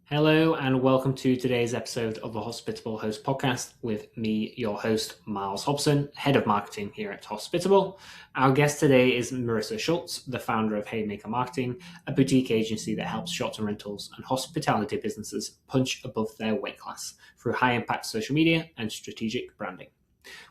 Hello and welcome to today's episode of the Hospitable Host podcast with me, your host, Miles Hobson, Head of Marketing here at Hospitable. Our guest today is Marissa Schultz, the founder of Haymaker Marketing, a boutique agency that helps short-term rentals and hospitality businesses punch above their weight class through high-impact social media and strategic branding.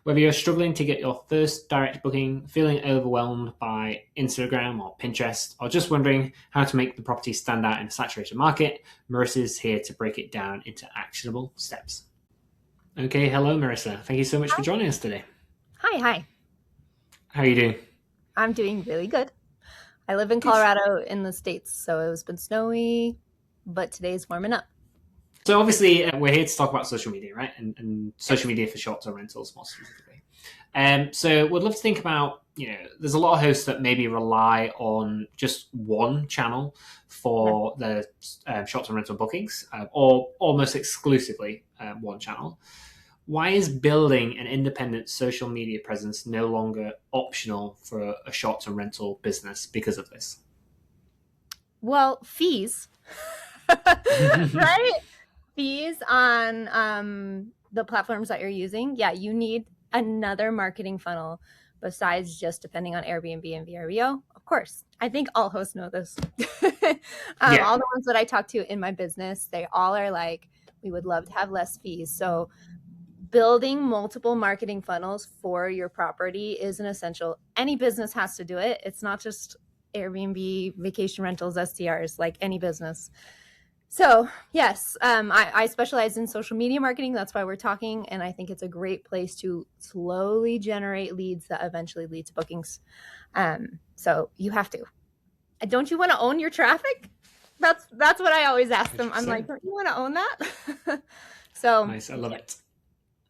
Whether you're struggling to get your first direct booking, feeling overwhelmed by Instagram or Pinterest, or just wondering how to make the property stand out in a saturated market, Marissa's here to break it down into actionable steps. Okay, hello Marissa. Thank you so much for joining us today. Hi. How are you doing? I'm doing really good. I live in Colorado in the States, so it's been snowy, but today's warming up. So obviously we're here to talk about social media, right? And social media for short-term rentals more specifically. So we'd love to think about, there's a lot of hosts that maybe rely on just one channel for their short-term rental bookings or almost exclusively one channel. Why is building an independent social media presence no longer optional for a short-term rental business because of this? Well, fees, right? Fees on the platforms that you're using. Yeah, you need another marketing funnel besides just depending on Airbnb and VRBO. Of course, I think all hosts know this. All the ones that I talk to in my business, they all are like, we would love to have less fees. So building multiple marketing funnels for your property is an essential. Any business has to do it. It's not just Airbnb, vacation rentals, STRs, like any business. So yes, I specialize in social media marketing. That's why we're talking. And I think it's a great place to slowly generate leads that eventually lead to bookings. So you have to. Don't you want to own your traffic? That's what I always ask them. I'm like, don't you want to own that? So nice. I love it.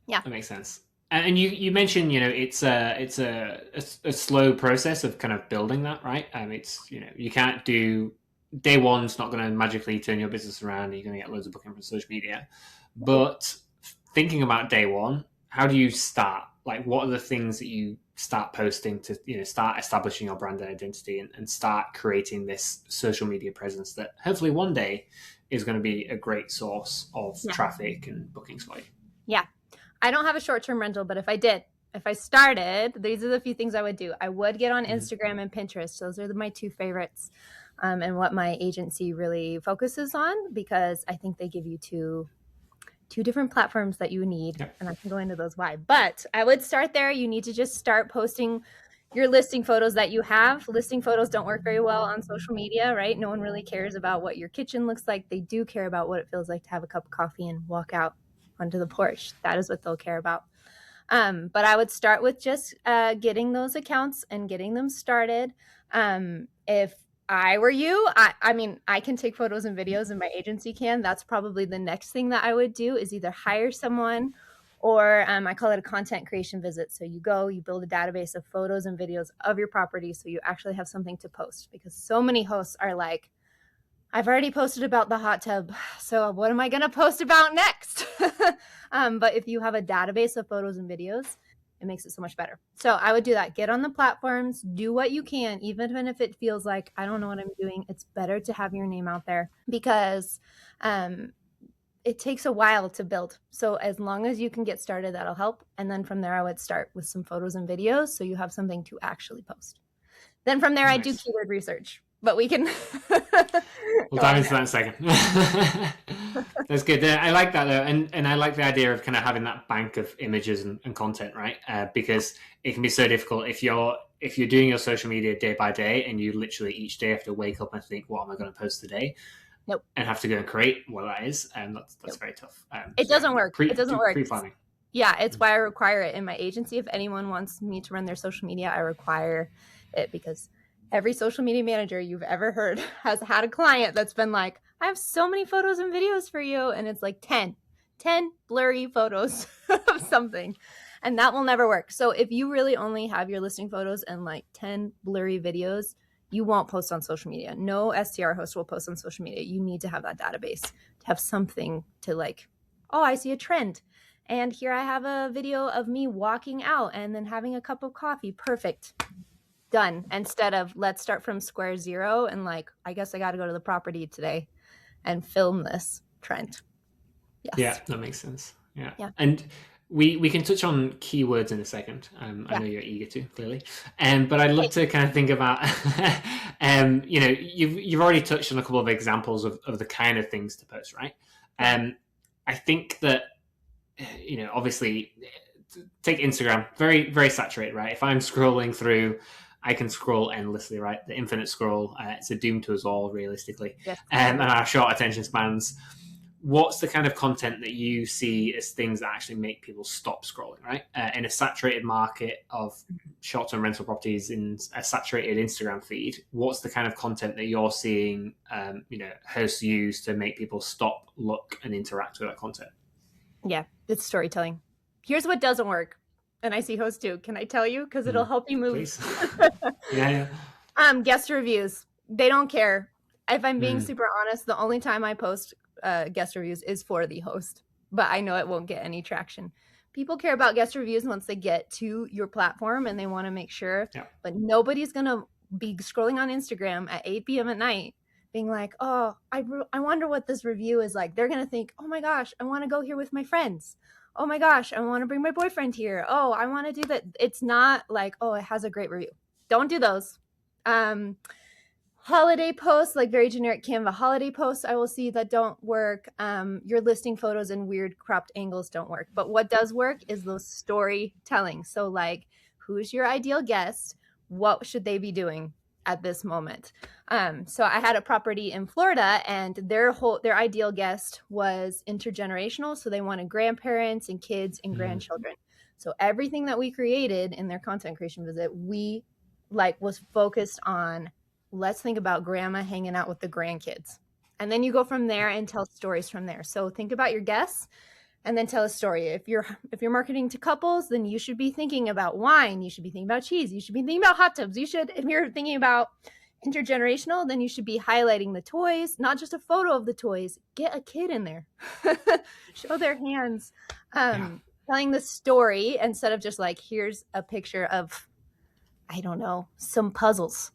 Yeah, that makes sense. And you mentioned, it's a slow process of kind of building that, right? It's, you can't do day one's not going to magically turn your business around. You're going to get loads of booking from social media. But thinking about day one, how do you start? Like, what are the things that you start posting to, start establishing your brand identity and start creating this social media presence that hopefully one day is going to be a great source of traffic and bookings for you? Yeah. I don't have a short-term rental, but if I started, these are the few things I would do. I would get on Instagram and Pinterest. Those are my two favorites. And what my agency really focuses on, because I think they give you two different platforms that you need. Yep. And I can go into those why. But I would start there. You need to just start posting your listing photos that you have. Listing photos don't work very well on social media, right? No one really cares about what your kitchen looks like. They do care about what it feels like to have a cup of coffee and walk out onto the porch. That is what they'll care about. But I would start with just getting those accounts and getting them started. If I were you, I mean, I can take photos and videos and my agency can. That's probably the next thing that I would do is either hire someone or I call it a content creation visit. So you build a database of photos and videos of your property so you actually have something to post, because so many hosts are like, I've already posted about the hot tub, so what am I going to post about next? But if you have a database of photos and videos, it makes it so much better. So I would do that. Get on the platforms, do what you can, even if it feels like I don't know what I'm doing. It's better to have your name out there because it takes a while to build. So as long as you can get started, that'll help. And then from there, I would start with some photos and videos so you have something to actually post. Then from there, nice. I do keyword research. But we can. We'll dive into that in a second. That's good. I like that though, and I like the idea of kind of having that bank of images and content, right? Because it can be so difficult if you're doing your social media day by day, and you literally each day have to wake up and think, "What am I going to post today?" Nope. And have to go and create what that is, and that's very tough. It doesn't work. It doesn't work. Pre-planning. Yeah, it's why I require it in my agency. If anyone wants me to run their social media, I require it because every social media manager you've ever heard has had a client that's been like, I have so many photos and videos for you. And it's like 10 blurry photos of something. And that will never work. So if you really only have your listing photos and like 10 blurry videos, you won't post on social media. No STR host will post on social media. You need to have that database to have something to like, oh, I see a trend. And here I have a video of me walking out and then having a cup of coffee. Perfect. Done. Instead of let's start from square zero and like, I guess I got to go to the property today and film this. trend. Yes. Yeah, that makes sense. Yeah. Yeah. And we can touch on keywords in a second. I know you're eager to, clearly. But I'd love to kind of think about, you've already touched on a couple of examples of the kind of things to post, right? I think that, obviously, take Instagram, very, very saturated, right? If I'm scrolling through, I can scroll endlessly, right? The infinite scroll, it's a doom to us all, realistically. Yes. And our short attention spans. What's the kind of content that you see as things that actually make people stop scrolling, right? In a saturated market of short-term rental properties, in a saturated Instagram feed, what's the kind of content that you're seeing, hosts use to make people stop, look, and interact with that content? Yeah, it's storytelling. Here's what doesn't work. And I see hosts too. Can I tell you? Because it'll help you move. Please. Yeah. Guest reviews. They don't care. If I'm being super honest, the only time I post guest reviews is for the host, but I know it won't get any traction. People care about guest reviews once they get to your platform and they want to make sure, but nobody's going to be scrolling on Instagram at 8 p.m. at night being like, oh, I wonder what this review is like. They're going to think, oh my gosh, I want to go here with my friends. Oh my gosh, I want to bring my boyfriend here. Oh, I want to do that. It's not like, oh, it has a great review. Don't do those. Holiday posts, like very generic Canva holiday posts, I will see that don't work. Your listing photos and weird cropped angles don't work. But what does work is those storytelling. So like, who's your ideal guest? What should they be doing at this moment? So I had a property in Florida, and their ideal guest was intergenerational. So they wanted grandparents and kids and grandchildren. So everything that we created in their content creation visit, we was focused on, let's think about grandma hanging out with the grandkids. And then you go from there and tell stories from there. So think about your guests and then tell a story. If you're marketing to couples, then you should be thinking about wine. You should be thinking about cheese. You should be thinking about hot tubs. If you're thinking about intergenerational, then you should be highlighting the toys, not just a photo of the toys. Get a kid in there. Show their hands. Telling the story instead of just like, here's a picture of, I don't know, some puzzles.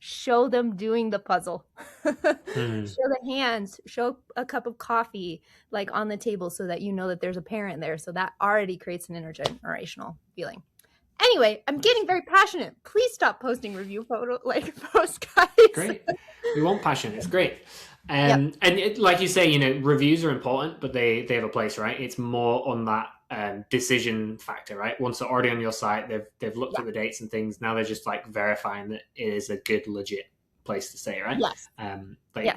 Show them doing the puzzle. Show the hands, show a cup of coffee like on the table so that you know that there's a parent there. So that already creates an intergenerational feeling. Anyway, I'm getting very passionate. Please stop posting review posts, guys. Great. We want passion. It's great. And like you say, reviews are important, but they have a place, right? It's more on that decision factor, right? Once they're already on your site, they've looked at the dates and things. Now they're just like verifying that it is a good, legit place to stay, right? Yes.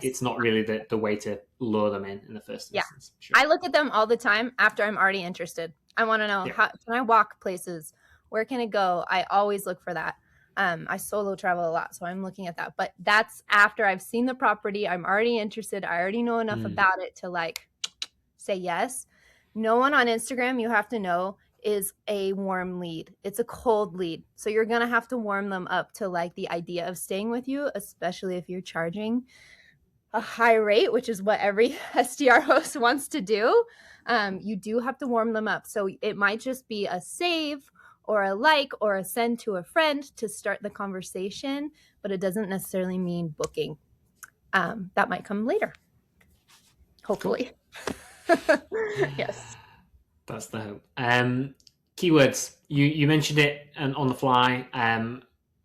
It's not really the way to lure them in the first instance. Sure. I look at them all the time after I'm already interested. I want to know, how can I walk places? Where can it go? I always look for that. I solo travel a lot, so I'm looking at that. But that's after I've seen the property. I'm already interested. I already know enough about it to say yes. No one on Instagram, you have to know, is a warm lead. It's a cold lead. So you're going to have to warm them up to the idea of staying with you, especially if you're charging a high rate, which is what every SDR host wants to do. You do have to warm them up. So it might just be a save or a like or a send to a friend to start the conversation, but it doesn't necessarily mean booking. That might come later, hopefully. Yes. That's the hope. Keywords. You mentioned it on the fly.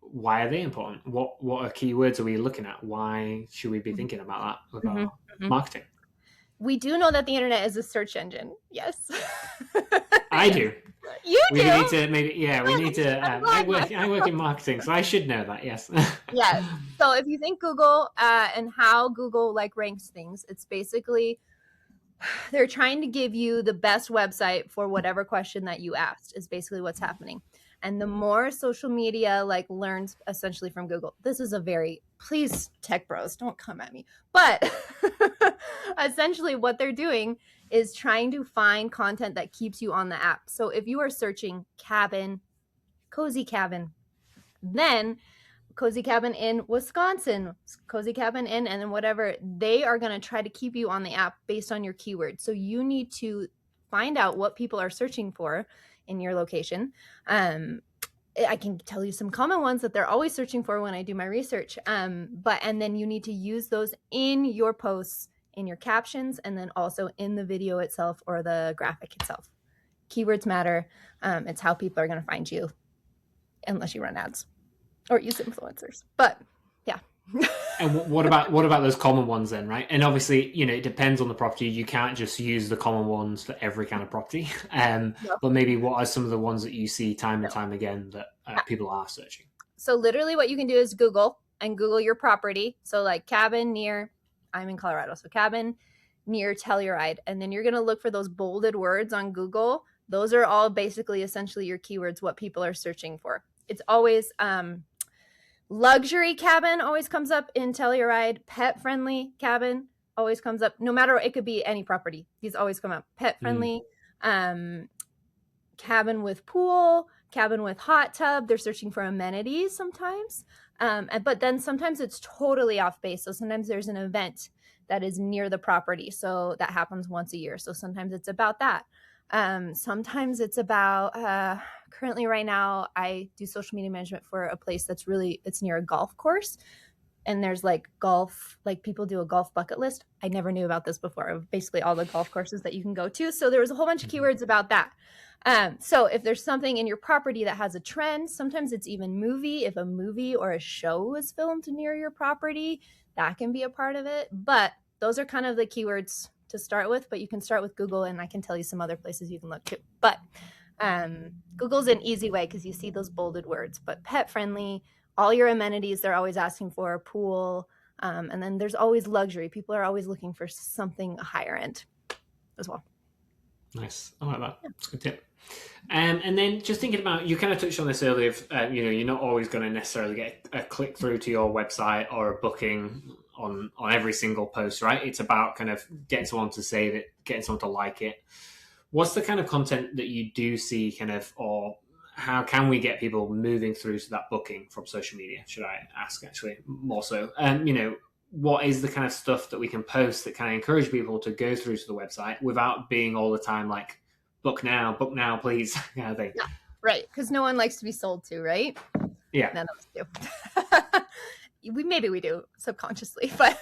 Why are they important? What are keywords are we looking at? Why should we be thinking about that with our marketing? We do know that the internet is a search engine. Yes. I do. You do. We need to. I work in marketing, so I should know that. Yes. Yes. So if you think Google and how Google ranks things, it's basically they're trying to give you the best website for whatever question that you asked is basically what's happening. And the more social media learns essentially from Google, this is please tech bros, don't come at me. But essentially what they're doing is trying to find content that keeps you on the app. So if you are searching cabin, cozy cabin, then cozy cabin in Wisconsin, cozy cabin in, and then whatever, they are going to try to keep you on the app based on your keyword. So you need to find out what people are searching for in your location. I can tell you some common ones that they're always searching for when I do my research. And then you need to use those in your posts in your captions, and then also in the video itself or the graphic itself. Keywords matter. It's how people are going to find you, unless you run ads or use influencers. But yeah. And what about those common ones then, right? And obviously, it depends on the property. You can't just use the common ones for every kind of property. No. But maybe what are some of the ones that you see time and time again that people are searching? So literally what you can do is Google your property. So like cabin near, I'm in Colorado, so cabin near Telluride. And then you're going to look for those bolded words on Google. Those are all basically essentially your keywords, what people are searching for. It's always luxury cabin always comes up in Telluride. Pet friendly cabin always comes up. No matter what, it could be any property. These always come up. Pet friendly, cabin with pool, cabin with hot tub. They're searching for amenities sometimes. But then sometimes it's totally off base. So sometimes there's an event that is near the property. So that happens once a year. So sometimes it's about that. Sometimes it's about, currently right now, I do social media management for a place it's near a golf course. And there's like golf, like people do a golf bucket list. I never knew about this before, of basically all the golf courses that you can go to. So there was a whole bunch of keywords about that. So if there's something in your property that has a trend, sometimes it's even movie. If a movie or a show is filmed near your property, that can be a part of it. But those are kind of the keywords to start with, but you can start with Google, and I can tell you some other places you can look too. But Google's an easy way because you see those bolded words. But pet friendly, all your amenities, they're always asking for a pool. And then there's always luxury. People are always looking for something higher end as well. Nice. I like that. That's a good tip. And then just thinking about, you kind of touched on this earlier, you're not always going to necessarily get a click through to your website or a booking on every single post, right? It's about kind of getting someone to save it, getting someone to like it. What's the kind of content that you do see or how can we get people moving through to that booking from social media? Should I ask actually more so? What is the kind of stuff that we can post that kind of encourage people to go through to the website without being all the time like, book now, please, kind of thing. Yeah, right. Because no one likes to be sold to, right? Yeah. None of us do. Maybe we do subconsciously, but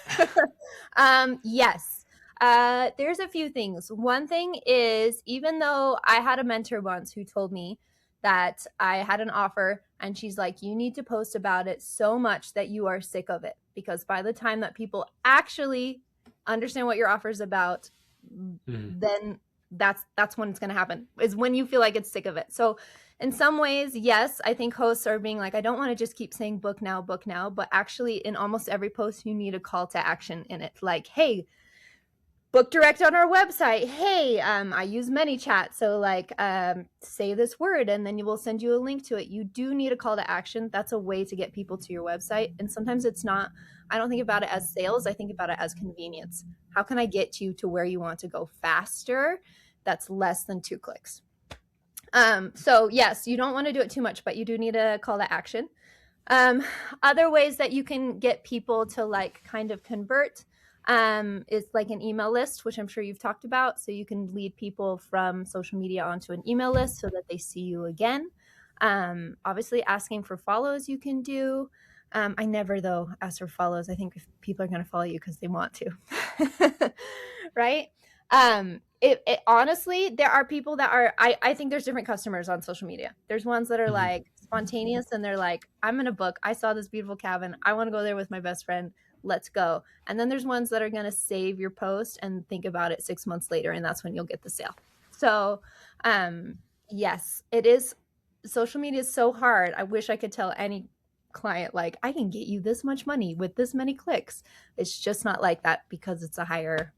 yes. There's a few things. One thing is, even though I had a mentor once who told me that I had an offer and she's like, you need to post about it so much that you are sick of it. Because by the time that people actually understand what your offer is about, then that's when it's going to happen, is when you feel like it's sick of it. So in some ways, yes, I think hosts are being like, I don't want to just keep saying book now, but actually in almost every post, you need a call to action in it. Like, hey, book direct on our website. Hey, I use ManyChat. So like, say this word and then we'll send you a link to it. You do need a call to action. That's a way to get people to your website. And sometimes it's not, I don't think about it as sales. I think about it as convenience. How can I get you to where you want to go faster? That's less than 2 clicks. So yes, you don't want to do it too much, but you do need a call to action. Other ways that you can get people to like kind of convert is like an email list, which I'm sure you've talked about. So you can lead people from social media onto an email list so that they see you again. Obviously asking for follows you can do. I never though ask for follows. I think if people are going to follow you because they want to, right? It honestly, there are people that are, I think there's different customers on social media. There's ones that are like spontaneous and they're like, I'm going to book. I saw this beautiful cabin. I want to go there with my best friend. Let's go. And then there's ones that are going to save your post and think about it 6 months later. And that's when you'll get the sale. So, yes, it is. Social media is so hard. I wish I could tell any client, like, I can get you this much money with this many clicks. It's just not like that because it's a higher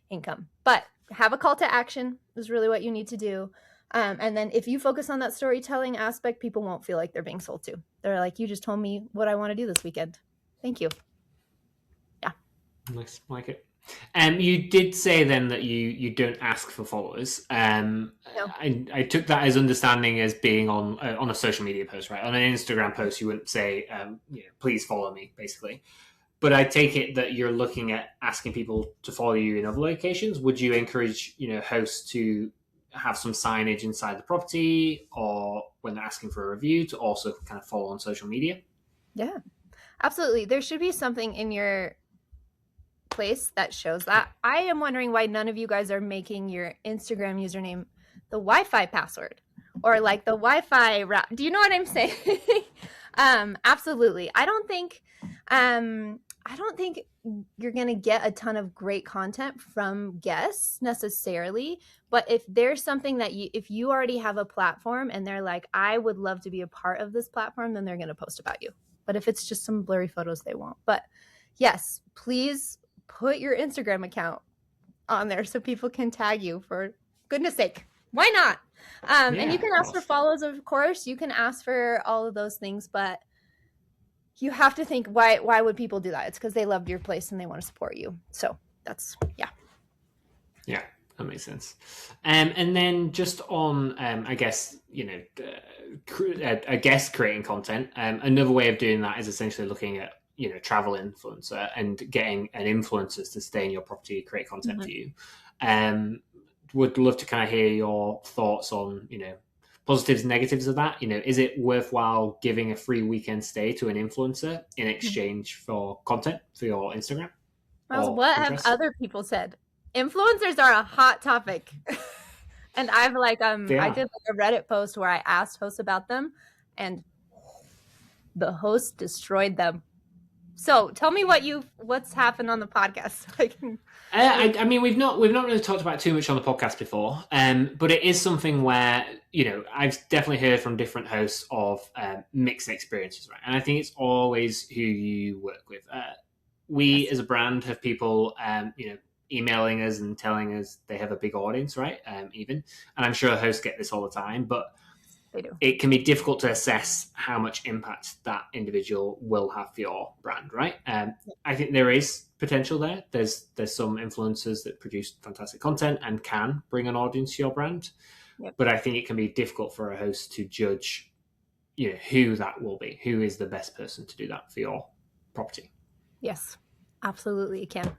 income. But have a call to action is really what you need to do. And then if you focus on that storytelling aspect, people won't feel like they're being sold to. They're like, you just told me what I want to do this weekend. Thank you. Yeah. Nice. Like it. You did say then that you don't ask for followers. No. I took that as understanding as being on a social media post, right? On an Instagram post, you wouldn't say, please follow me, basically. But I take it that you're looking at asking people to follow you in other locations. Would you encourage, hosts to have some signage inside the property, or when they're asking for a review, to also kind of follow on social media? Yeah, absolutely. There should be something in your place that shows that. I am wondering why none of you guys are making your Instagram username the Wi-Fi password or like the Wi-Fi route. Do you know what I'm saying? Absolutely. I don't think you're going to get a ton of great content from guests necessarily, but if there's something that if you already have a platform and they're like, I would love to be a part of this platform, then they're going to post about you. But if it's just some blurry photos, they won't. But yes, please put your Instagram account on there so people can tag you, for goodness sake. Why not? And you can ask for follows, of course. You can ask for all of those things, but you have to think, why would people do that? It's because they loved your place and they want to support you. So that's, Yeah, that makes sense. And then just on, I guess, a guest creating content, another way of doing that is essentially looking at, travel influencer and getting an influencer to stay in your property, create content for you. Would love to kind of hear your thoughts on, positives and negatives of that. Is it worthwhile giving a free weekend stay to an influencer in exchange for content for your Instagram? Well, what have other people said? Influencers are a hot topic. And I've I did like a Reddit post where I asked hosts about them and the host destroyed them. So tell me what's happened on the podcast. I mean, we've not really talked about it too much on the podcast before, but it is something where I've definitely heard from different hosts of mixed experiences, right? And I think it's always who you work with. We as a brand have people, emailing us and telling us they have a big audience, right? And I'm sure hosts get this all the time, but they do. It can be difficult to assess how much impact that individual will have for your brand, right? I think there is potential there. There's some influencers that produce fantastic content and can bring an audience to your brand, but I think it can be difficult for a host to judge, who that will be, who is the best person to do that for your property. Yes, absolutely, it can.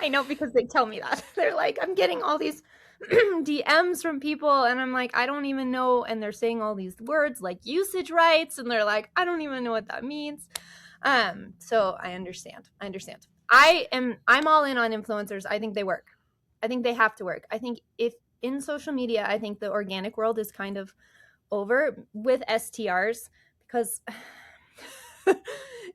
I know, because they tell me that. They're like, I'm getting all these DMs from people and I'm like, I don't even know, and they're saying all these words like usage rights and they're like, I don't even know what that means. So I understand. I'm all in on influencers. I think they work. I think they have to work. I think if in social media, I think the organic world is kind of over with STRs, because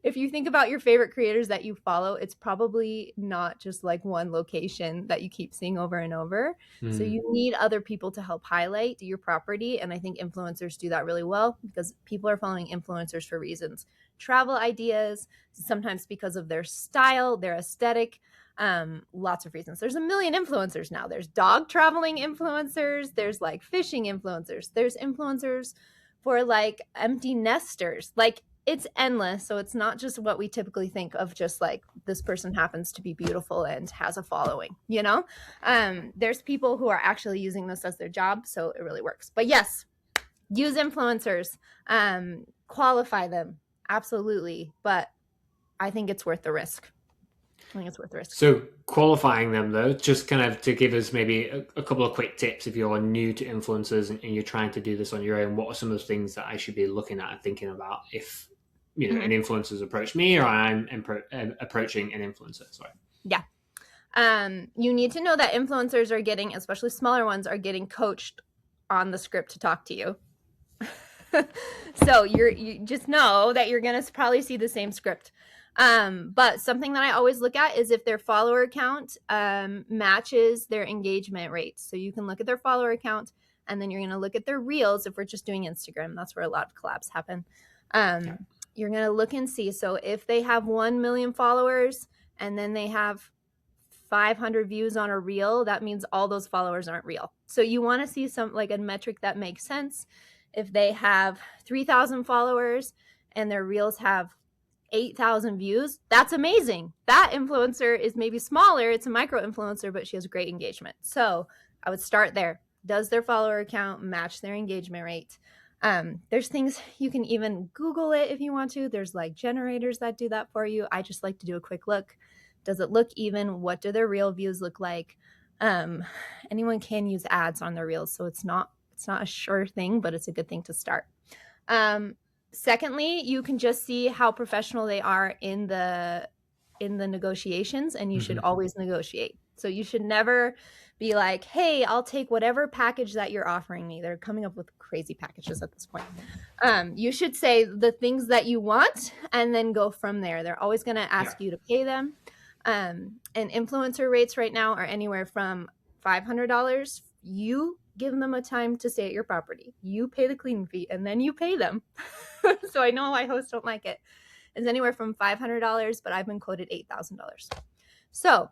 if you think about your favorite creators that you follow, it's probably not just like one location that you keep seeing over and over. So you need other people to help highlight your property. And I think influencers do that really well, because people are following influencers for reasons. Travel ideas, sometimes because of their style, their aesthetic, lots of reasons. There's a million influencers now. There's dog traveling influencers. There's like fishing influencers. There's influencers for like empty nesters. Like, it's endless. So it's not just what we typically think of, just like this person happens to be beautiful and has a following, there's people who are actually using this as their job. So it really works. But yes, use influencers, qualify them. Absolutely. But I think it's worth the risk. So qualifying them though, just kind of to give us maybe a couple of quick tips if you're new to influencers and you're trying to do this on your own, what are some of the things that I should be looking at and thinking about if an influencer's approached me or I'm approaching an influencer? Sorry. Yeah. You need to know that influencers are getting, especially smaller ones, are getting coached on the script to talk to you. So you just know that you're going to probably see the same script. But something that I always look at is if their follower count matches their engagement rate. So you can look at their follower count and then you're going to look at their reels. If we're just doing Instagram, that's where a lot of collabs happen. You're going to look and see. So if they have 1 million followers and then they have 500 views on a reel, that means all those followers aren't real. So you want to see some like a metric that makes sense. If they have 3,000 followers and their reels have 8,000 views, that's amazing. That influencer is maybe smaller. It's a micro influencer, but she has great engagement. So I would start there. Does their follower count match their engagement rate? There's things you can even Google it if you want to. There's like generators that do that for you. I just like to do a quick look. Does it look even? What do their reel views look like? Anyone can use ads on their reels, so it's not a sure thing, but it's a good thing to start. Secondly, you can just see how professional they are in the in the negotiations, and you should always negotiate. So you should never be like, hey, I'll take whatever package that you're offering me. They're coming up with crazy packages at this point. You should say the things that you want and then go from there. They're always going to ask you to pay them. And influencer rates right now are anywhere from $500. You give them a time to stay at your property. You pay the cleaning fee and then you pay them. So I know why hosts don't like it. It's anywhere from $500, but I've been quoted $8,000. So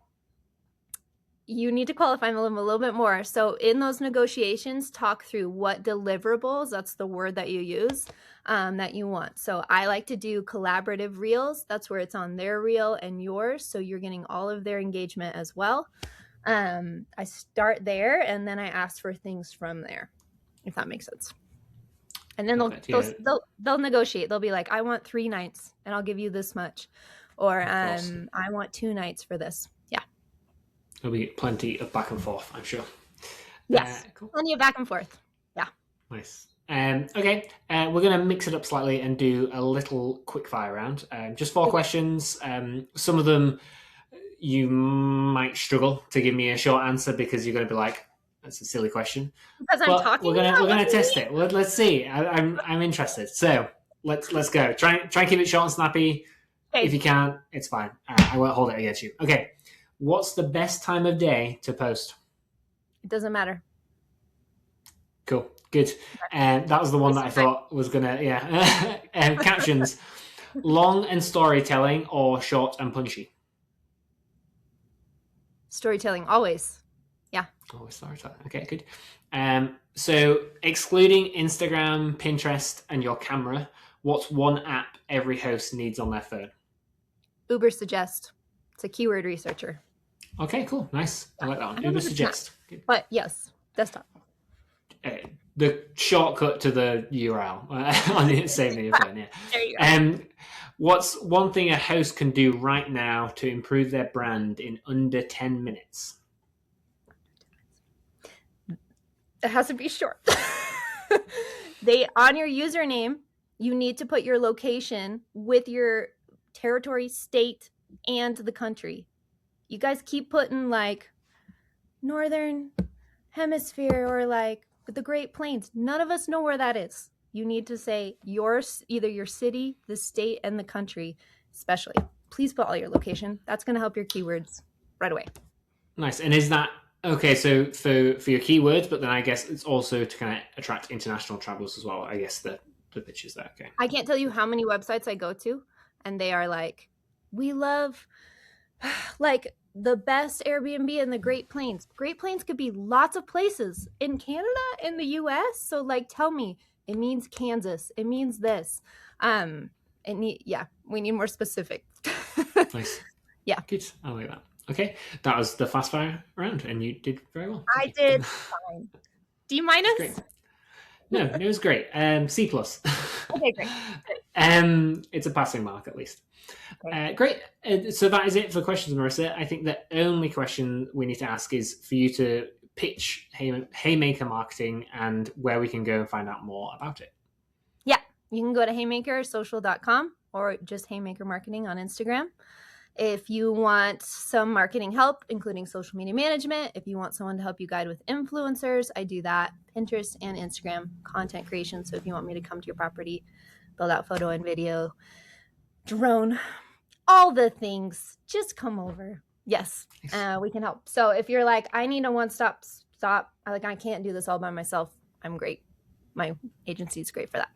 you need to qualify them a little bit more. So in those negotiations, talk through what deliverables, that's the word that you use, that you want. So I like to do collaborative reels. That's where it's on their reel and yours. So you're getting all of their engagement as well. I start there and then I ask for things from there, if that makes sense. And then they'll negotiate. They'll be like, I want 3 nights and I'll give you this much. Or awesome. I want 2 nights for this. Yeah. There'll be plenty of back and forth, I'm sure. Yes. Cool. Plenty of back and forth. Yeah. Nice. Okay. We're going to mix it up slightly and do a little quick fire round. Just 4 questions. Some of them you might struggle to give me a short answer because you're going to be like, that's a silly question. Because I'm talking. We're gonna test it. Let's see. I'm interested. So let's go. Try and keep it short and snappy. Okay. If you can't, it's fine. I won't hold it against you. Okay. What's the best time of day to post? It doesn't matter. Cool. Good. That was the one that I thought was gonna. Yeah. Captions: long and storytelling or short and punchy? Storytelling always. Yeah. Always storytelling. Okay, good. So excluding Instagram, Pinterest, and your camera, what's one app every host needs on their phone? Uber Suggest. It's a keyword researcher. Okay, cool. Nice. I like that one. Uber Suggest. But yes, desktop. The shortcut to the URL on the same your phone. Yeah. There you go. What's one thing a host can do right now to improve their brand in under 10 minutes? It has to be short. On your username, you need to put your location with your territory, state, and the country. You guys keep putting like Northern Hemisphere or like the Great Plains. None of us know where that is. You need to say either your city, the state, and the country, especially. Please put all your location. That's going to help your keywords right away. Nice. And is that okay? So for your keywords, but then I guess it's also to kind of attract international travelers as well. I guess the pitch is there. Okay. I can't tell you how many websites I go to, and they are like, we love like the best Airbnb in the Great Plains. Great Plains could be lots of places in Canada, in the US. So like, tell me, it means Kansas. It means this. We need more specific. Nice. Yeah. Good. I like that. Okay. That was the fast fire round and you did very well. I did fine. D-? Great. No, it was great. C+. Okay, great. It's a passing mark at least. Okay. Great. So that is it for questions, Marissa. I think the only question we need to ask is for you to pitch Haymaker Marketing and where we can go and find out more about it. Yeah, you can go to haymakersocial.com or just Haymaker Marketing on Instagram. If you want some marketing help, including social media management, if you want someone to help you guide with influencers, I do that. Pinterest and Instagram content creation. So if you want me to come to your property, build out photo and video, drone, all the things, just come over. Yes, we can help. So if you're like, I need a one-stop stop, I can't do this all by myself, I'm great. My agency is great for that.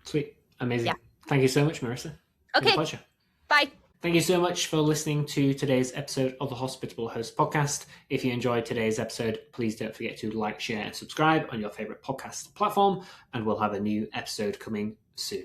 Sweet. Amazing. Yeah. Thank you so much, Marissa. Okay. A pleasure. Bye. Thank you so much for listening to today's episode of the Hospitable Host podcast. If you enjoyed today's episode, please don't forget to like, share, and subscribe on your favorite podcast platform, and we'll have a new episode coming soon.